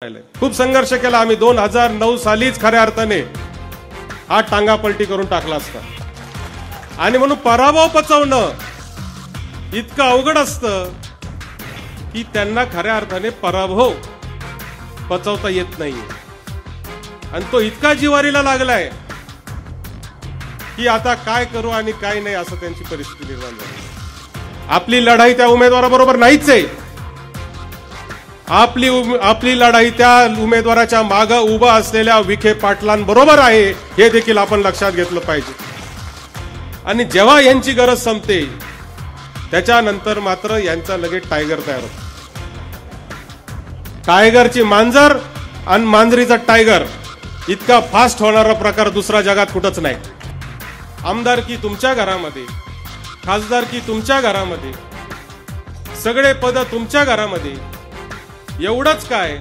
खूप संघर्ष केला आम्ही 2009 सालीच खऱ्या अर्थाने हा टांगा पलटी करून टाकला असता। आणि म्हणून पराभव पचवणं इतकं अवघड असतं की त्यांना खऱ्या अर्थाने पराभव पचवता येत नाही। आणि तो इतका जिवारीला लागलाय की आता काय करू आणि काय नाही असं त्यांची परिस्थिती निर्माण झाली। आपली लढाई त्या उमेदवाराबरोबर नाहीच आहे। आपली लढाई त्या उमेदवाराच्या मागे उभा असलेल्या विखे पाटलांबरोबर आहे हे देखील आपण लक्षात घेतलं पाहिजे। आणि जेव्हा यांची गरज संपते त्याच्यानंतर मात्र यांचा लगेच टायगर तयार होतो। टायगरची मांजर आणि मांजरीचा टायगर इतका फास्ट होणारा प्रकार दुसरा जगात कुठंच नाही। आमदारकी तुमच्या घरामध्ये, खासदारकी तुमच्या घरामध्ये, सगळे पद तुमच्या घरामध्ये। एवढंच काय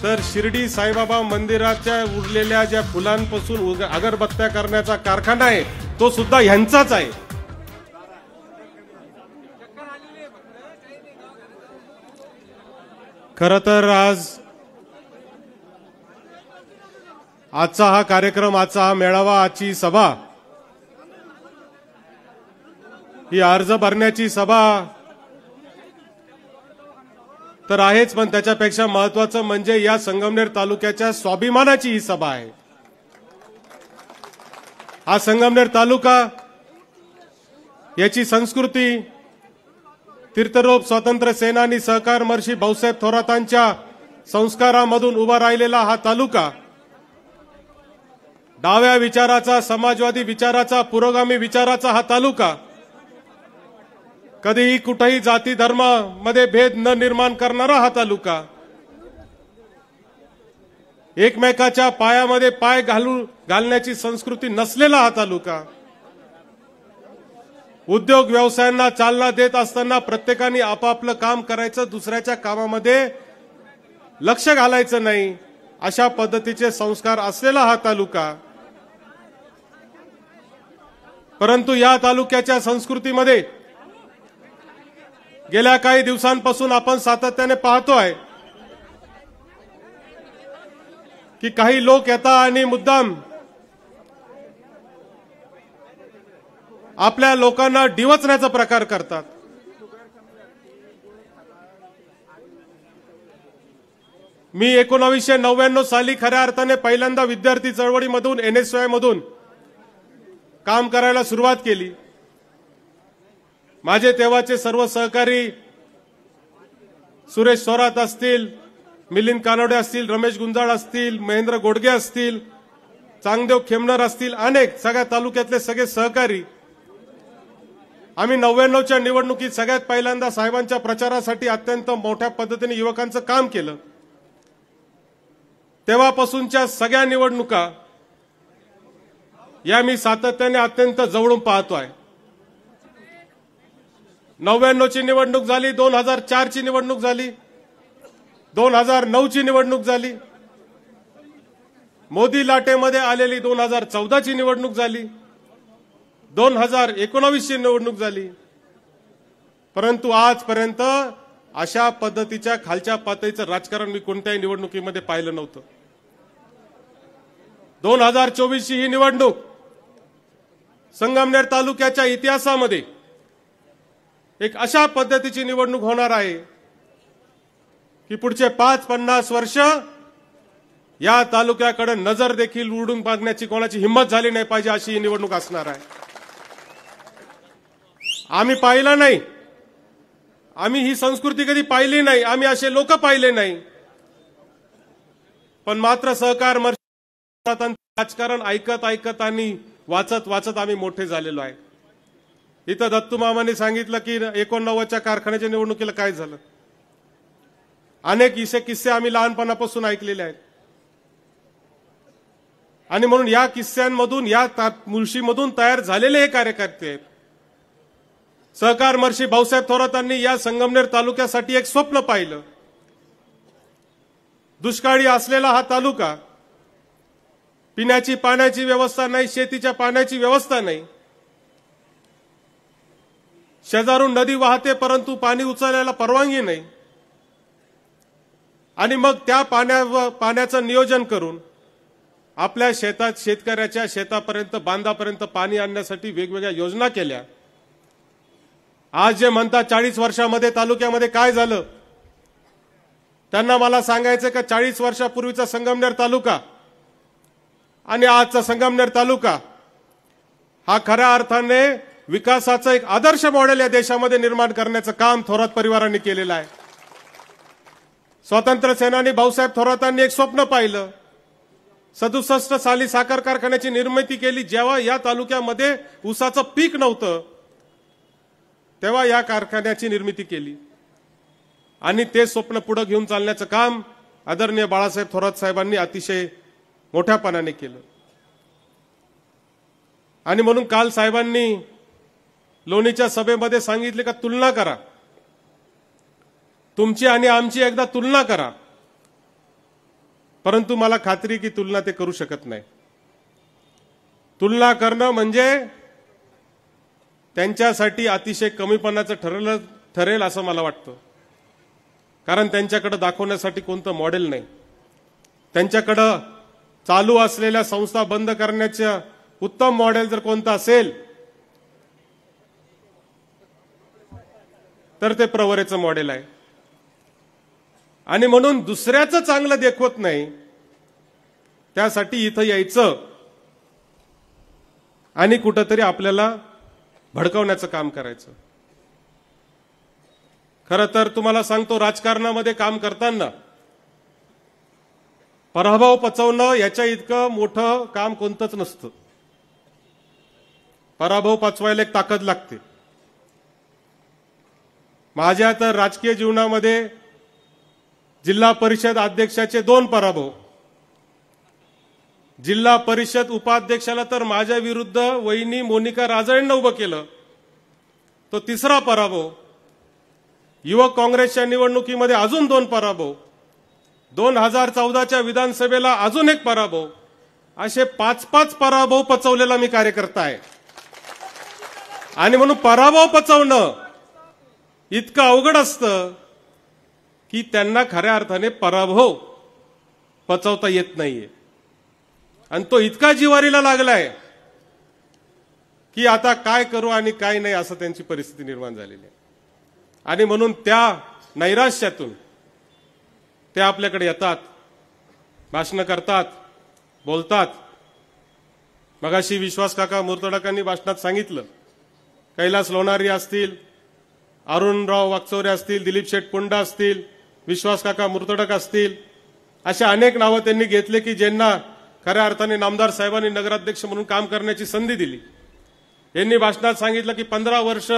तर शिर्डी साईबाबा मंदिराच्या उरलेल्या ज्या फुलांपासून अगरबत्त्या करण्याचा कारखाना आहे तो सुद्धा ह्यांचाच आहे। खरं तर आजचा हा कार्यक्रम, आजचा हा मेळावा, आजची सभा ही अर्ज भरण्याची सभा तर आहेच, पण त्याच्यापेक्षा महत्त्वाचं म्हणजे या संगमनेर तालुक्याच्या स्वाभिमानाची ही सभा आहे। हा संगमनेर तालुका, याची संस्कृती, तीर्थरूप स्वातंत्र्य सेनानी सहकार महर्षी भाऊसाहेब थोरातांच्या संस्कारामधून उभा राहिलेला हा तालुका, डाव्या विचाराचा, समाजवादी विचाराचा, पुरोगामी विचाराचा हा तालुका, कधीही कुठेही जाती धर्म मध्ये भेद न निर्माण करणारा हा तालुका, एकमेकाच्या पायामध्ये पाय घालण्याची संस्कृती नसलेला हा तालुका, उद्योग व्यवसायांना चालना देत असताना प्रत्येकाने आपापलं काम करायचं, दुसऱ्याच्या कामामध्ये लक्ष घालायचं नाही, अशा पद्धतीचे संस्कार असलेला हा तालुका। परंतु या तालुक्याच्या संस्कृतीमध्ये गेल्या काही दिवसांपासून आपण सातत्याने पाहतोय की काही लोक येतात आणि मुद्दाम आपल्या लोकांना डिवचण्याचा प्रकार करतात। मी 1999 साली खऱ्या अर्थाने पहिल्यांदा विद्यार्थी चळवळीमधून NSY मधून काम करायला सुरुवात केली। माझे तेव्हाचे सर्व सहकारी सुरेश थोरात असतील, मिलिंद कानोडे असतील, रमेश गुंजाळ असतील, महेंद्र गोडगे असतील, चांगदेव खेमनर असतील, अनेक सगळ्या तालुक्यातले सगळे सहकारी, आम्ही 99च्या निवडणुकीत सगळ्यात पहिल्यांदा साहेबांच्या प्रचारासाठी अत्यंत मोठ्या पद्धतीने युवकांचं काम केलं। तेव्हापासूनच्या सगळ्या निवडणुका या मी सातत्याने अत्यंत जवळून पाहतोय। 99 ची निवडणूक झाली, 2004 ची निवडणूक झाली, 2009 ची निवडणूक झाली, मोदी लाटेमध्ये आलेली 2014 ची निवडणूक झाली, 2019 ची निवडणूक झाली। परंतु आजपर्यंत अशा पद्धतीच्या खालच्या पातळीचं राजकारण मी कोणत्याही निवडणुकीमध्ये पाहिलं नव्हतं। 2024 ची ही निवडणूक संगमनेर तालुक्याच्या इतिहासामध्ये एक अशा पद्धतीची निवडणूक होणार आहे की पुढचे 5-50 वर्ष या तालुक्याकडे नजर देखील उडून बघण्याची कोणाची हिंमत झाली नाही पाहिजे, अशी ही निवडणूक असणार आहे। आम्ही पाहिलं नाही, आम्ही ही संस्कृती कधी पाहिली नाही, आम्ही असे लोक पाहिले नाही, पण मात्र सहकार राजकारण ऐकत आणि वाचत आम्ही मोठे झालेलो आहे। इथं दत्तू मामांनी सांगितलं की 89च्या कारखान्याच्या निवडणुकीला काय झालं। अनेक किस्से आम्ही लहानपणापासून ऐकलेले आहेत। आणि म्हणून या किस्स्यांमधून, या मुळशीमधून तयार झालेले हे कार्यकर्ते आहेत। सहकार महर्षी भाऊसाहेब थोरातांनी या संगमनेर तालुक्यासाठी एक स्वप्न पाहिलं। दुष्काळी असलेला हा तालुका, पिण्याची पाण्याची व्यवस्था नाही, शेतीच्या पाण्याची व्यवस्था नाही, शेजारून नदी वाहते परंतु पाणी उचलायला परवानगी नाही, आणि मग त्या पाण्याचं नियोजन करून आपल्या शेतात शेतकऱ्याच्या शेतापर्यंत बांधापर्यंत पाणी आणण्यासाठी वेगवेगळ्या योजना केल्या। आज जे म्हणतात 40 वर्षामध्ये तालुक्यामध्ये काय झालं, त्यांना मला सांगायचं का 40 वर्षापूर्वीचा संगमनेर तालुका आणि आजचा संगमनेर तालुका हा खऱ्या अर्थाने विकासाचं एक आदर्श मॉडेल या देशामध्ये निर्माण करण्याचं काम थोरात परिवारांनी केलेलं आहे। स्वातंत्र्य सेनानी भाऊसाहेब थोरातांनी एक स्वप्न पाहिलं। 67 साली साखर कारखान्याची निर्मिती केली। जेव्हा या तालुक्यामध्ये ऊसाचं पीक नव्हतं तेव्हा या कारखान्याची निर्मिती केली आणि ते स्वप्न पुढे घेऊन चालण्याचं काम आदरणीय बाळासाहेब थोरात साहेबांनी अतिशय मोठ्यापणाने केलं। आणि म्हणून काल साहेबांनी लोणीच्या सभेमध्ये सांगितले का तुलना करा, तुमची आणि आमची एकदा तुलना करा, परंतु मला खात्री की तुलना ते करू शकत नाही। तुलना करणं म्हणजे त्यांच्यासाठी अतिशय कमीपणाचं ठरेल असं मला वाटतं, कारण त्यांच्याकडे दाखवण्यासाठी कोणतं मॉडेल नाही। त्यांच्याकडे चालू असलेल्या संस्था बंद करण्याचं उत्तम मॉडेल जर कोणतं असेल तर ते प्रवरेचं मॉडेल आहे। आणि म्हणून दुसऱ्याचं चांगलं देखवत नाही, त्यासाठी इथं यायचं आणि कुठंतरी आपल्याला भडकवण्याचं काम करायचं। खरं तर तुम्हाला सांगतो, राजकारणामध्ये काम करताना पराभव पचवणं याच्या इतकं मोठं काम कोणतंच नसतं। पराभव पचवायला एक ताकद लागते। माझ्या तर राजकीय जीवनामध्ये जिल्हा परिषद अध्यक्षाचे 2 पराभव, जिल्हा परिषद उपाध्यक्षाला तर माझ्या विरुद्ध वहिनी मोनिका राजळेंना उभं केलं, तो 3रा पराभव। युवक काँग्रेसच्या निवडणुकीमध्ये अजून 2 पराभव, 2014च्या विधानसभेला अजून 1 पराभव, असे 5-5 पराभव पचवलेला मी कार्यकर्ता आहे। आणि म्हणून पराभव पचवणं इतकं अवघड असतं की त्यांना खऱ्या अर्थाने पराभव पचवता येत नाहीये। आणि तो इतका जिवारीला लागलाय की आता काय करू आणि काय नाही असं त्यांची परिस्थिती निर्माण झालेली आहे। आणि म्हणून त्या नैराश्यातून ते आपल्याकडे येतात, भाषण करतात, बोलतात। मगाशी विश्वास काका मुर्तडकांनी भाषणात सांगितलं, कैलास लोणारी असतील, अरुणराव वाकचौरे असतील, दिलीप शेठ पुंडा असतील, विश्वास काका मुर्तडक असतील, अशा अनेक नावं त्यांनी घेतले की ज्यांना खऱ्या अर्थाने नामदार साहेबांनी नगराध्यक्ष म्हणून काम करण्याची संधी दिली। यांनी भाषणात सांगितलं की 15 वर्ष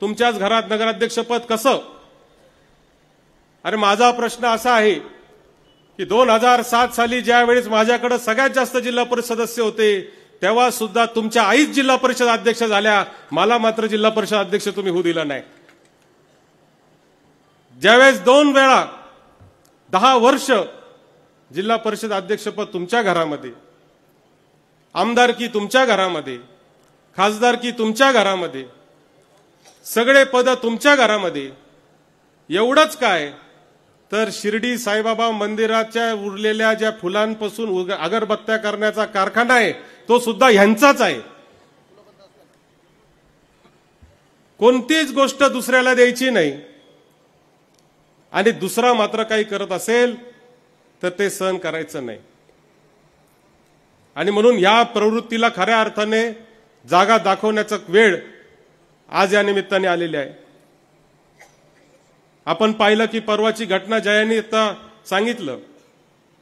तुमच्याच घरात नगराध्यक्षपद कसं। अरे माझा प्रश्न असा आहे की 2007 साली ज्यावेळेस माझ्याकडे सगळ्यात जास्त जिल्हा परिषद सदस्य होते तेव्हा सुद्धा तुमच्या आईच जिल्हा परिषद अध्यक्ष झाल्या, मला मात्र जिल्हा परिषद अध्यक्ष तुम्ही होऊ दिला नाही। ज्यावेळेस 2 वेळा 10 वर्ष जिल्हा परिषद अध्यक्षपद तुमच्या घरामध्ये, आमदारकी तुमच्या घरामध्ये, खासदारकी तुमच्या घरामध्ये, सगळे पद तुमच्या घरामध्ये, एवढंच काय तर शिर्डी साईबाबा मंदिराच्या उरलेल्या ज्या फुलांपासून अगरबत्त्या करण्याचा कारखाना आहे तो सुद्धा ह्यांचाच आहे। कोणतीच गोष्ट दुसऱ्याला द्यायची नाही आणि दुसरा मात्र काही करत असेल तर ते सहन करायचं नाही। आणि म्हणून या प्रवृत्तीला खऱ्या अर्थाने जागा दाखवण्याचा वेळ आज या निमित्ताने आलेली आहे। आपण पाहिलं की परवाची घटना जयानी आता सांगितलं।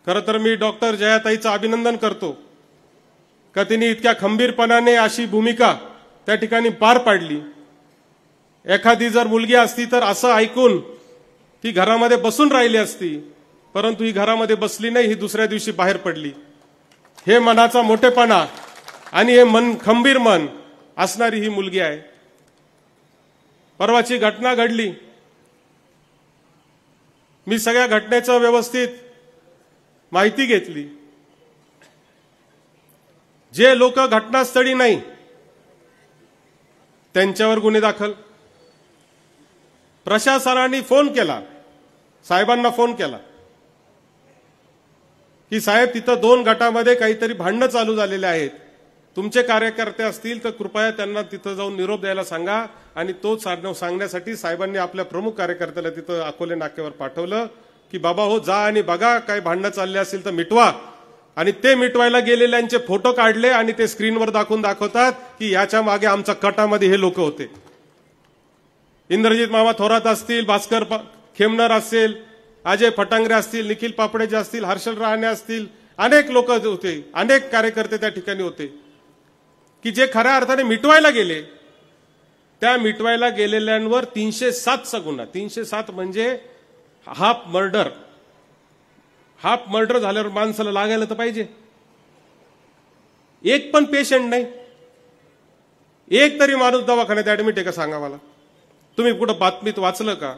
खरं तर मी डॉक्टर जयाताईचं अभिनंदन करतो का तिने इतक्या खंबीरपणाने अशी भूमिका त्या ठिकाणी पार पाडली। एखादी जर मुलगी असती तर असं ऐकून ती घरामध्ये बसून राहिली असती, परंतु ही घरामध्ये बसली नाही, ही दुसऱ्या दिवशी बाहेर पडली। हे मनाचा मोठेपणा आणि हे मन खंबीर मन असणारी ही मुलगी आहे। परवाची घटना घडली, मी सगळ्या घटनेचं व्यवस्थित माहिती घेतली। जे लोक घटनास्थळी नाही त्यांच्यावर गुन्हे दाखल, प्रशासनाने फोन केला, साहेबांना फोन केला, की साहेब तिथं 2 गटामध्ये काहीतरी भांडणं चालू झालेले आहेत, तुमचे कार्यकर्ते असतील तर कृपया त्यांना तिथं जाऊन निरोप द्यायला सांगा. आणि तो सांगण्यासाठी साहेबांनी आपल्या प्रमुख कार्यकर्त्याला तिथं अकोले नाक्यावर पाठवलं की बाबा हो जा आणि बघा काय भांडणं चालले असतील तर मिटवा. आणि ते मिटवायला गेलेल्यांचे फोटो काढले आणि ते स्क्रीनवर दाखवतात की याच्या मागे आमच्या कटामध्ये हे लोक होते. इंद्रजित मामा थोरात असतील, भास्कर खेमनर असेल, अजय फटांगरे असतील, निखिल पापडेजे असतील, हर्षल राहणे असतील, अनेक लोक होते, अनेक कार्यकर्ते त्या ठिकाणी होते की जे खऱ्या अर्थाने मिटवायला गेले. त्या मिटवायला गेलेल्यांवर 307चा गुन्हा, 307 म्हणजे हाफ मर्डर. हाफ मर्डर झाल्यावर माणसाला लागायला तर पाहिजे. एक पण पेशंट नाही, एक तरी माणूस दवाखान्यात ऍडमिट आहे का सांगा मला. तुम्ही कुठं बातमीत वाचलं का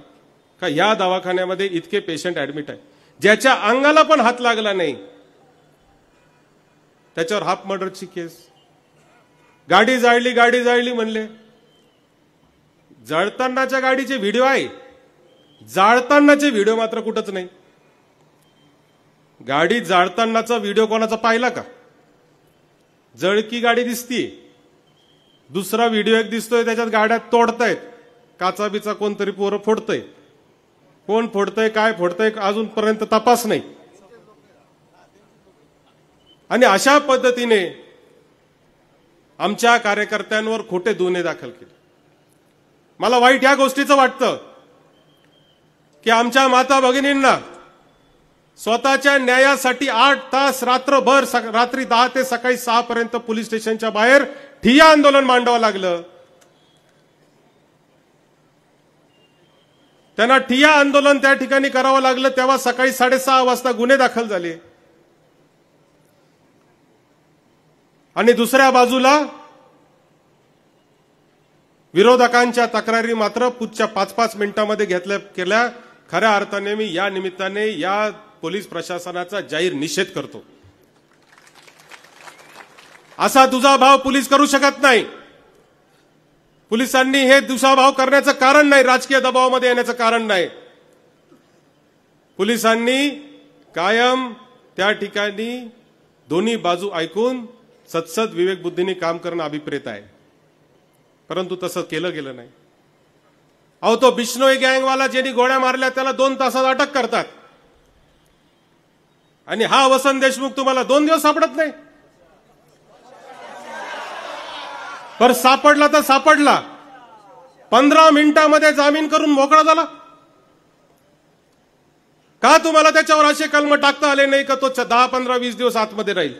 का या दवाखान्यामध्ये इतके पेशंट ऍडमिट आहे, ज्याच्या अंगाला पण हात लागला नाही त्याच्यावर हाफ मर्डरची केस. गाडी जाळली म्हणले. जळतानाच्या गाडीचे व्हिडिओ आहे, जाळतानाचे व्हिडिओ मात्र कुठंच नाही. गाडी जाळतानाचा व्हिडिओ कोणाचा पाहिला का? जळकी गाडी दिसतीये, दुसरा व्हिडिओ एक दिसतोय त्याच्यात गाड्या तोडतायत, काचा बिचा कोणतरी पोरं फोडतंय. कोण फोडतंय काय फोडतंय अजूनपर्यंत तपास नाही. आणि अशा पद्धतीने आमच्या कार्यकर्त्यांवर खोटे गुन्हे दाखल केले. मला वाईट या गोष्टीचं वाटतं की आमच्या माता भगिनींना स्वतःच्या न्यायासाठी 8 तास रात्रभर, रात्री 10 ते सकाळी 6 पर्यंत पोलीस स्टेशनच्या बाहेर ठिय्या आंदोलन मांडावं लागलं. त्यांना ठिय्या आंदोलन त्या ठिकाणी करावं लागलं. तेव्हा सकाळी 6:30 वाजता गुन्हे दाखल झाले. आणि दुसऱ्या बाजूला विरोधकांच्या तक्रारी मात्र पुढच्या 5-5 मिनिटांमध्ये केल्या. खऱ्या अर्थाने मी या निमित्ताने या पोलीस प्रशासनाचा जाहीर निषेध करतो. असा दुजाभाव पोलीस करू शकत नाही. पोलिसांनी हे दुजाभाव करण्याचं कारण नाही, राजकीय दबावामध्ये येण्याचं कारण नाही. पोलिसांनी कायम त्या ठिकाणी दोन्ही बाजू ऐकून सत्सद विवेकबुद्धीने काम करणं अभिप्रेत आहे. परंतु तसं केलं गेलं नाही. अहो तो बिश्नोई गँगवाला ज्यांनी गोळ्या मारल्या त्याला 2 तासात अटक करतात आणि हा वसंत देशमुख तुम्हाला 2 दिवस सापडत नाही. पर सापडला तर सापडला, 15 मिनिटांमध्ये जामीन करून मोकळा झाला. का तुम्हाला त्याच्यावर असे कलम टाकता आले नाही का तो 10, 15, 20 दिवस आतमध्ये राहील?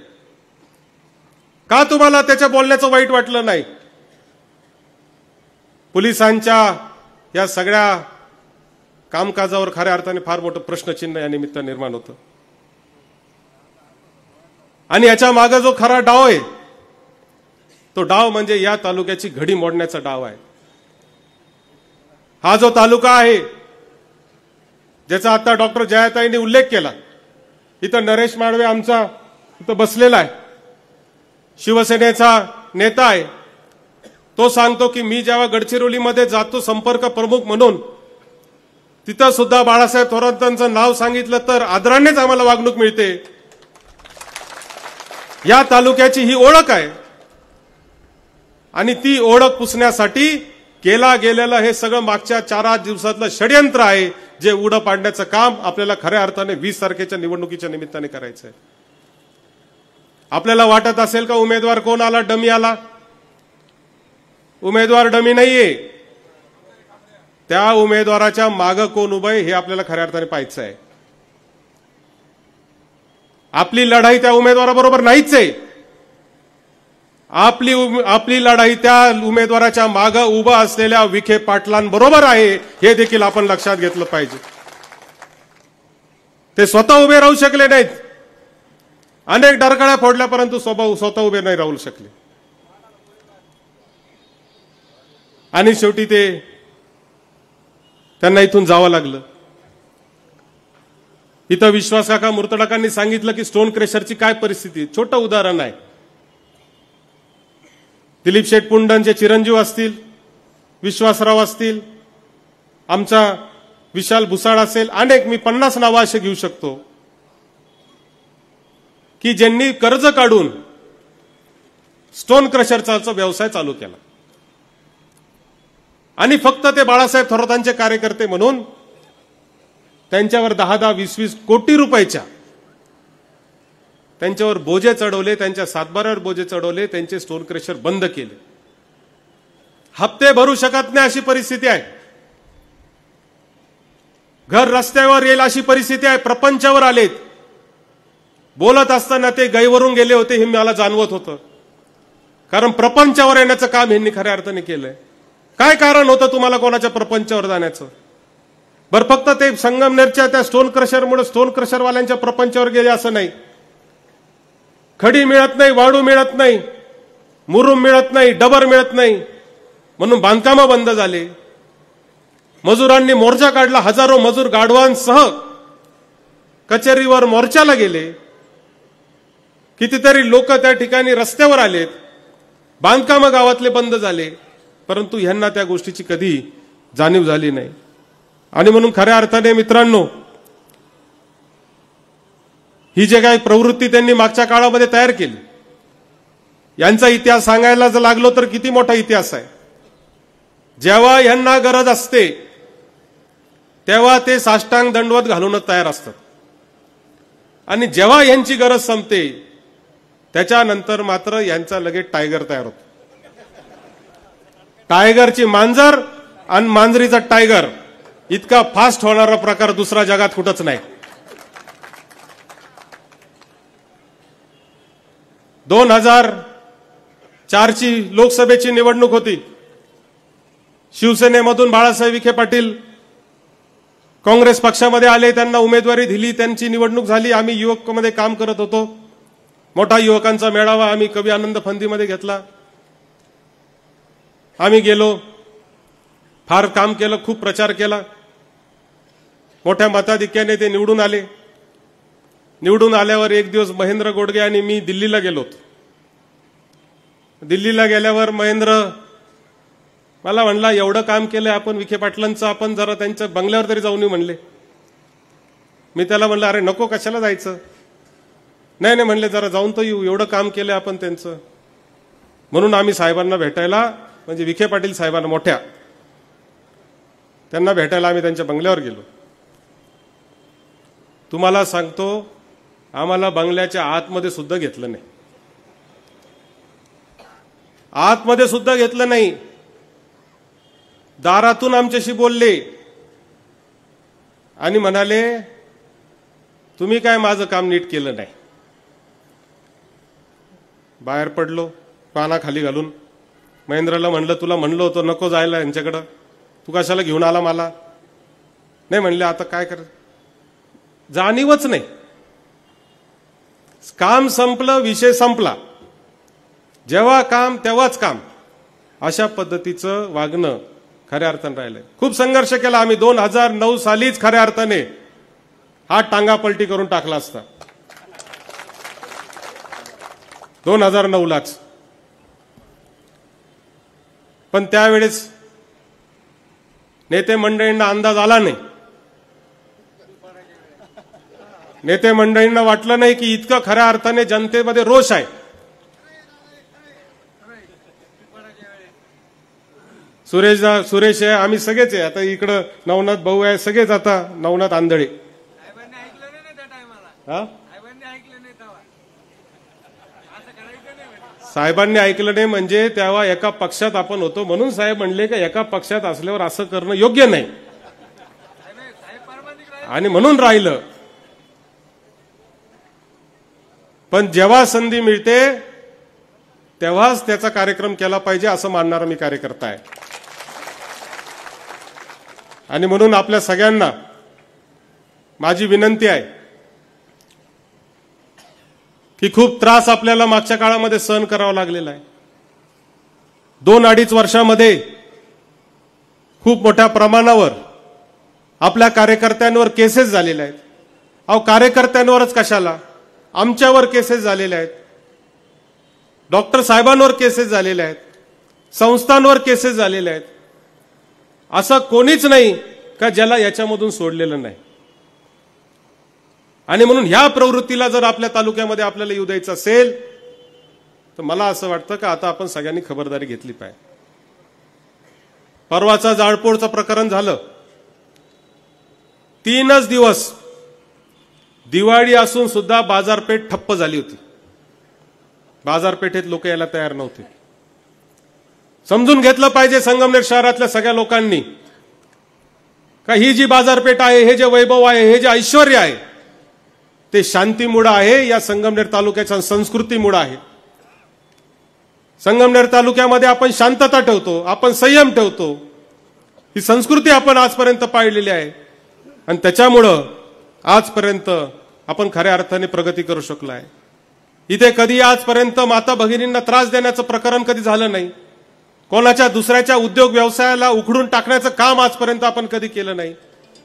का तुम्हाला त्याच्या बोलण्याचं वाईट वाटलं नाही? पोलिसांच्या या सगळ्या कामकाजावर खऱ्या अर्थाने फार मोठं प्रश्नचिन्ह या निमित्तानं निर्माण होतं. आणि याच्या मागे जो खरा डाव आहे तो डाव म्हणजे या तालुक्याची घडी मोडण्याचा डाव आहे. हा जो तालुका आहे ज्याचा आता डॉक्टर जयाताईंनी उल्लेख केला, इथं नरेश माडवे आमचा इथं बसलेला आहे, शिवसेनेचा नेता आहे. तो सांगतो की मी जेव्हा गडचिरोलीमध्ये जातो संपर्क प्रमुख म्हणून, तिथं सुद्धा बाळासाहेब थोरातांचं नाव सांगितलं तर आदरानेच आम्हाला वागणूक मिळते. या तालुक्याची ही ओळख आहे आणि ती ओळख पुसण्यासाठी केला गेलेलं हे सगळं मागच्या 4-8 दिवसातलं षडयंत्र आहे, जे उडं पाडण्याचं काम आपल्याला खऱ्या अर्थाने 20 तारखेच्या निवडणुकीच्या निमित्ताने करायचं आहे. आपल्याला वाटत असेल का उमेदवार कोण आला, डमी आला? उमेदवार डमी नाहीये. त्या उमेदवाराच्या मागं कोण उभं आहे हे आपल्याला खऱ्या अर्थाने पाहायचं आहे. आपली लढाई त्या उमेदवाराबरोबर नाहीच आहे. आपली लढाई त्या उमेदवाराच्या मागं उभा असलेल्या विखे पाटलांबरोबर आहे, हे देखील आपण लक्षात घेतलं पाहिजे. ते स्वतः उभे राहू शकले नाहीत, अनेक डरकाळ्या फोडल्या, परंतु स्वतः उभे नाही राहू शकले. आणि शेवटी त्यांना इथून जावं लागलं. इथं विश्वास काका मुर्तडकांनी सांगितलं की स्टोन क्रेशरची काय परिस्थिती. छोटं उदाहरण आहे. दिलीप शेठ पुंडनचे चिरंजीव असतील, विश्वासराव असतील, आमचा विशाल भुसाळ असेल, अनेक, मी 50 नावं असे घेऊ शकतो. की ज्यांनी कर्ज काढून स्टोन क्रशरचा व्यवसाय चालू केला आणि फक्त ते बाळासाहेब थोरातांचे कार्यकर्ते म्हणून त्यांच्यावर 10-10, 20-20 कोटी रुपयाच्या त्यांच्यावर बोजे चढवले, त्यांच्या सातबाऱ्यावर बोजे चढवले, त्यांचे स्टोन क्रशर बंद केले. हप्ते भरू शकत नाही अशी परिस्थिती आहे. घर रस्त्यावर येईल अशी परिस्थिती आहे. प्रपंचावर आलेत. बोलत असताना ते गैवरून गेले होते हे मला जाणवत होतं. कारण प्रपंचावर येण्याचं काम यांनी खऱ्या अर्थाने केलंय. काय कारण होतं तुम्हाला कोणाच्या प्रपंचावर जाण्याचं? बरं, फक्त ते संगमनेरच्या त्या स्टोन क्रशरमुळे स्टोन क्रशरवाल्यांच्या प्रपंचावर गेले असं नाही. खडी मिळत नाही, वाळू मिळत नाही, मुरुम मिळत नाही, डबर मिळत नाही म्हणून बांधकामं बंद झाले. मजुरांनी मोर्चा काढला. हजारो मजूर गाढवांसह कचेरीवर मोर्चाला गेले. कितीतरी लोक त्या ठिकाणी रस्त्यावर आलेत. बांधकामं गावातले बंद झाले. परंतु ह्यांना त्या गोष्टीची कधी जाणीव झाली नाही. आणि म्हणून खऱ्या अर्थाने मित्रांनो, ही जे काही प्रवृत्ती त्यांनी मागच्या काळामध्ये तयार केली, यांचा इतिहास सांगायला जर लागलो तर किती मोठा इतिहास आहे. जेव्हा यांना गरज असते तेव्हा ते साष्टांग दंडवत घालूनच तयार असतात आणि जेव्हा यांची गरज संपते त्याच्यानंतर मात्र यांचा लगेच टायगर तयार होतो. टायगरची मांजर आणि मांजरीचा टायगर इतका फास्ट होणारा प्रकार दुसरा जगात कुठंच नाही. 2004ची लोकसभेची निवडणूक होती. शिवसेनेमधून बाळासाहेब विखे पाटील काँग्रेस पक्षामध्ये आले. त्यांना उमेदवारी दिली. त्यांची निवडणूक झाली. आम्ही युवकमध्ये काम करत होतो. मोठा युवकांचा मेळावा आम्ही कवी आनंद फंदीमध्ये घेतला. आम्ही गेलो, फार काम केलं, खूप प्रचार केला. मोठ्या मताधिक्याने ते निवडून आले. निवडून आल्यावर एक दिवस महेंद्र गोडगे आणि मी दिल्लीला गेलो. दिल्लीला गेल्यावर महेंद्र मला म्हणला, एवढं काम केलंय आपण विखे पाटलांचं, आपण जरा त्यांच्या बंगल्यावर तरी जाऊन येऊ म्हणले. मी त्याला म्हणलं, अरे नको, कशाला जायचं? नाही नाही म्हणले, जरा जाऊन तर येऊ, एवढं काम केलंय आपण त्यांचं. म्हणून आम्ही साहेबांना भेटायला, म्हणजे विखे पाटील साहेबांना मोठ्या, त्यांना भेटायला आम्ही त्यांच्या बंगल्यावर गेलो. तुम्हाला सांगतो, आम्हाला बंगल्याच्या आतमध्ये सुद्धा घेतलं नाही. आतमध्ये सुद्धा घेतलं नाही. दारातून आमच्याशी बोलले आणि म्हणाले, तुम्ही काय माझं काम नीट केलं नाही. बाहेर पडलो पाना खाली घालून. महेंद्रला म्हणलं, तुला म्हणलं होतं नको जायला यांच्याकडं, तू कशाला घेऊन आला मला? नाही म्हणले, आता काय कर, जाणीवच नाही. काम संपलं, विषय संपला. जेव्हा काम तेव्हाच काम, अशा पद्धतीचं वागणं खऱ्या अर्थाने राहिलंय. खूप संघर्ष केला आम्ही. 2009 सालीच खऱ्या अर्थाने हा टांगा पलटी करून टाकला असता. 2009लाच. पण त्यावेळेस नेते मंडळींना अंदाज आला नाही. नेते मंडळींना वाटलं नाही की इतकं खऱ्या अर्थाने जनतेमध्ये रोष आहे. सुरेश आहे, आम्ही सगळेच आहे. आता इकडं नवनाथ भाऊ आहे, सगळेच. आता नवनाथ आंधळे साहेबांनी ऐकलं नाही म्हणजे तेव्हा एका पक्षात आपण होतो म्हणून साहेब म्हणले का एका पक्षात असल्यावर असं करणं योग्य नाही आणि म्हणून राहिलं. पण जेव्हा संधी मिळते तेव्हाच त्याचा कार्यक्रम केला पाहिजे असं मानणारा मी कार्यकर्ता आहे. आणि म्हणून आपल्या सगळ्यांना माझी विनंती आहे की खूप त्रास आपल्याला मागच्या काळामध्ये सहन करावा लागलेला आहे. 2-2.5 वर्षामध्ये खूप मोठ्या प्रमाणावर आपल्या कार्यकर्त्यांवर केसेस झालेल्या आहेत. अहो, कार्यकर्त्यांवरच कशाला, आमच्यावर केसेस झालेल्या आहेत. डॉक्टर साहेबांवर केसेस झालेल्या आहेत. संस्थांवर केसेस झालेल्या आहेत. असं कोणीच नाही का ज्याला याच्यामधून सोडलेलं नाही. आणि म्हणून ह्या प्रवृत्तीला जर आपल्या तालुक्यामध्ये आपल्याला येऊ द्यायचं असेल तर मला असं वाटतं की आता आपण सगळ्यांनी खबरदारी घेतली पाहिजे. परवाचा जाळपोळचं प्रकरण झालं. 3च दिवस दिवाळी असून सुद्धा बाजारपेठ ठप्प झाली होती. बाजारपेठेत लोक यायला तयार नव्हते. समजून घेतलं पाहिजे संगमनेर शहरातल्या सगळ्या लोकांनी का ही जी बाजारपेठ आहे, हे जे वैभव आहे, हे जे ऐश्वर्य आहे ते शांतीमुळे आहे, या संगमनेर तालुक्याच्या संस्कृतीमुळे आहे. संगमनेर तालुक्यामध्ये आपण शांतता ठेवतो, आपण संयम ठेवतो. ही संस्कृती आपण आजपर्यंत पाळलेली आहे आणि त्याच्यामुळं आजपर्यंत आपण खऱ्या अर्थाने प्रगती करू शकलो आहे. इथे कधी आजपर्यंत माता भगिनींना त्रास देण्याचं प्रकरण कधी झालं नाही. कोणाच्या दुसऱ्याच्या उद्योग व्यवसायाला उखडून टाकण्याचं काम आजपर्यंत आपण कधी केलं नाही.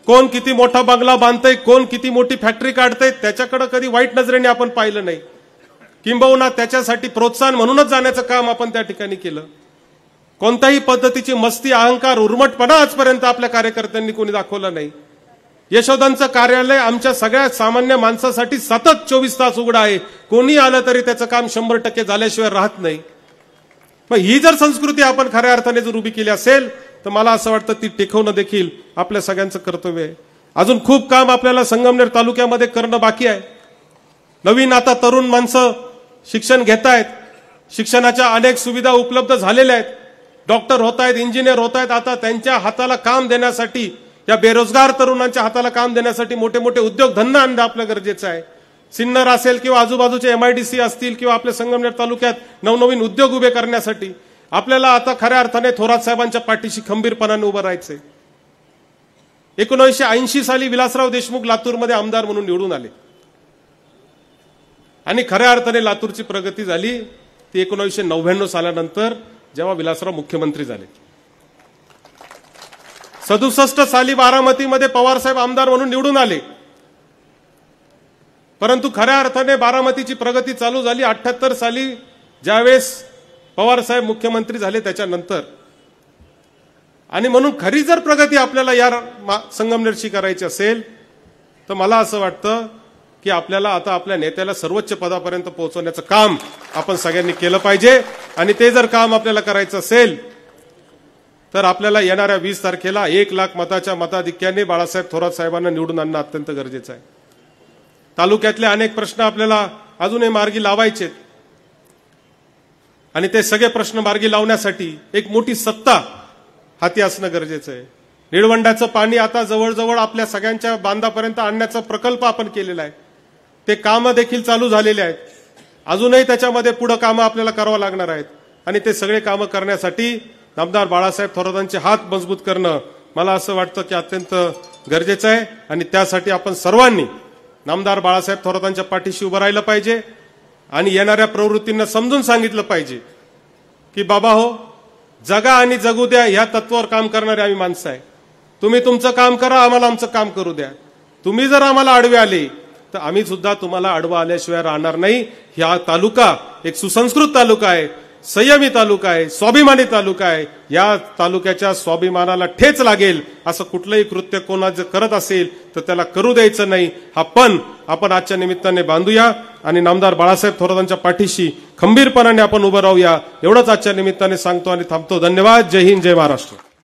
कोण किती मोठा बंगला बांधतंय, कोण किती मोठी फॅक्टरी काढतंय त्याच्याकडे कधी वाईट नजरेने आपण पाहिलं नाही. किंबहुना त्याच्यासाठी प्रोत्साहन म्हणूनच जाण्याचं काम आपण त्या ठिकाणी केलं. कोणत्याही पद्धतीची मस्ती, अहंकार, उर्मटपणा आजपर्यंत आपल्या कार्यकर्त्यांनी कोणी दाखवला नाही. यशोदांचं कार्यालय आमच्या सगळ्या सामान्य माणसासाठी सतत 24 तास उघडं आहे. कोणी आलं तरी त्याचं काम 100% झाल्याशिवाय राहत नाही. मग ही जर संस्कृती आपण खऱ्या अर्थाने जर उभी केली असेल तर मला असं वाटतं ती टिकवणं देखील आपल्या सगळ्यांचं कर्तव्य आहे. अजून खूप काम आपल्याला संगमनेर तालुक्यामध्ये करणं बाकी आहे. नवीन आता तरुण माणसं शिक्षण घेत आहेत. शिक्षणाच्या अनेक सुविधा उपलब्ध झालेल्या आहेत. डॉक्टर होत आहेत, इंजिनियर होत आहेत. आता त्यांच्या हाताला काम देण्यासाठी, या बेरोजगार तरुणांच्या हाताला काम देण्यासाठी मोठे मोठे उद्योगधंदा आणणं आपलं गरजेचं आहे. सिन्नर असेल किंवा आजूबाजूचे MIDC असतील किंवा आपल्या संगमनेर तालुक्यात नवनवीन उद्योग उभे करण्यासाठी आपल्याला आता खऱ्या अर्थाने थोरात साहेबांच्या पाठीशी खंबीरपणाने उभं राहायचंय. 1980 साली विलासराव देशमुख लातूरमध्ये आमदार म्हणून निवडून आले आणि खऱ्या अर्थाने लातूरची प्रगती झाली ती 1999 सालानंतर जेव्हा विलासराव मुख्यमंत्री झाले. 67 साली बारामतीमध्ये पवार साहेब आमदार म्हणून निवडून आले. परंतु खऱ्या अर्थाने बारामतीची प्रगती चालू झाली 78 साली ज्यावेळेस पवार साहेब मुख्यमंत्री झाले त्याच्यानंतर. आणि म्हणून खरी जर प्रगती आपल्याला या संगमनेरची करायची असेल तर मला असं वाटतं की आपल्याला आता आपल्या नेत्याला सर्वोच्च पदापर्यंत पोहोचवण्याचं काम आपण सगळ्यांनी केलं पाहिजे. आणि ते जर काम आपल्याला करायचं असेल तर आपल्याला येणाऱ्या 20 तारखेला 1 लाख मताच्या मताधिक्याने बाळासाहेब थोरात साहेबांना निवडून आणणं अत्यंत गरजेचं आहे. तालुक्यातले अनेक प्रश्न आपल्याला अजूनही मार्गी लावायचे आणि ते सगळे प्रश्न मार्गी लावण्यासाठी एक मोठी सत्ता हाती असणं गरजेचं आहे. निळवंड्याचं पाणी आता जवळजवळ आपल्या सगळ्यांच्या बांधापर्यंत आणण्याचा प्रकल्प आपण केलेला आहे. ते कामं देखील चालू झालेले आहेत. अजूनही त्याच्यामध्ये पुढे कामं आपल्याला करावं लागणार आहेत आणि ते सगळे कामं करण्यासाठी नामदार बाळासाहेब थोरातांचे हात मजबूत करणं मला असं वाटतं की अत्यंत गरजेचं आहे. आणि त्यासाठी आपण सर्वांनी नामदार बाळासाहेब थोरातांच्या पाठीशी उभं राहिलं पाहिजे आणि येणाऱ्या प्रवृत्तींना समजून सांगितलं पाहिजे की बाबा हो, जगा आणि जगू द्या ह्या तत्वावर काम करणारे आम्ही माणसं आहे. तुम्ही तुमचं काम करा, आम्हाला आमचं काम करू द्या. तुम्ही जर आम्हाला आडवे आले तर आम्ही सुद्धा तुम्हाला आडवा आल्याशिवाय राहणार नाही. हा तालुका एक सुसंस्कृत तालुका आहे, संयमी तालुका आहे, स्वाभिमानी तालुका आहे. या तालुक्याच्या स्वाभिमानाला ठेच लागेल असं कुठलंही कृत्य कोणा जर करत असेल तर त्याला करू द्यायचं नाही. हा पण आपण आजच्या निमित्ताने बांधूया आणि नामदार बाळासाहेब थोरातांच्या पाठीशी खंबीरपणाने आपण उभं राहूया एवढंच आजच्या निमित्ताने सांगतो आणि थांबतो. धन्यवाद. जय हिंद, जय महाराष्ट्र.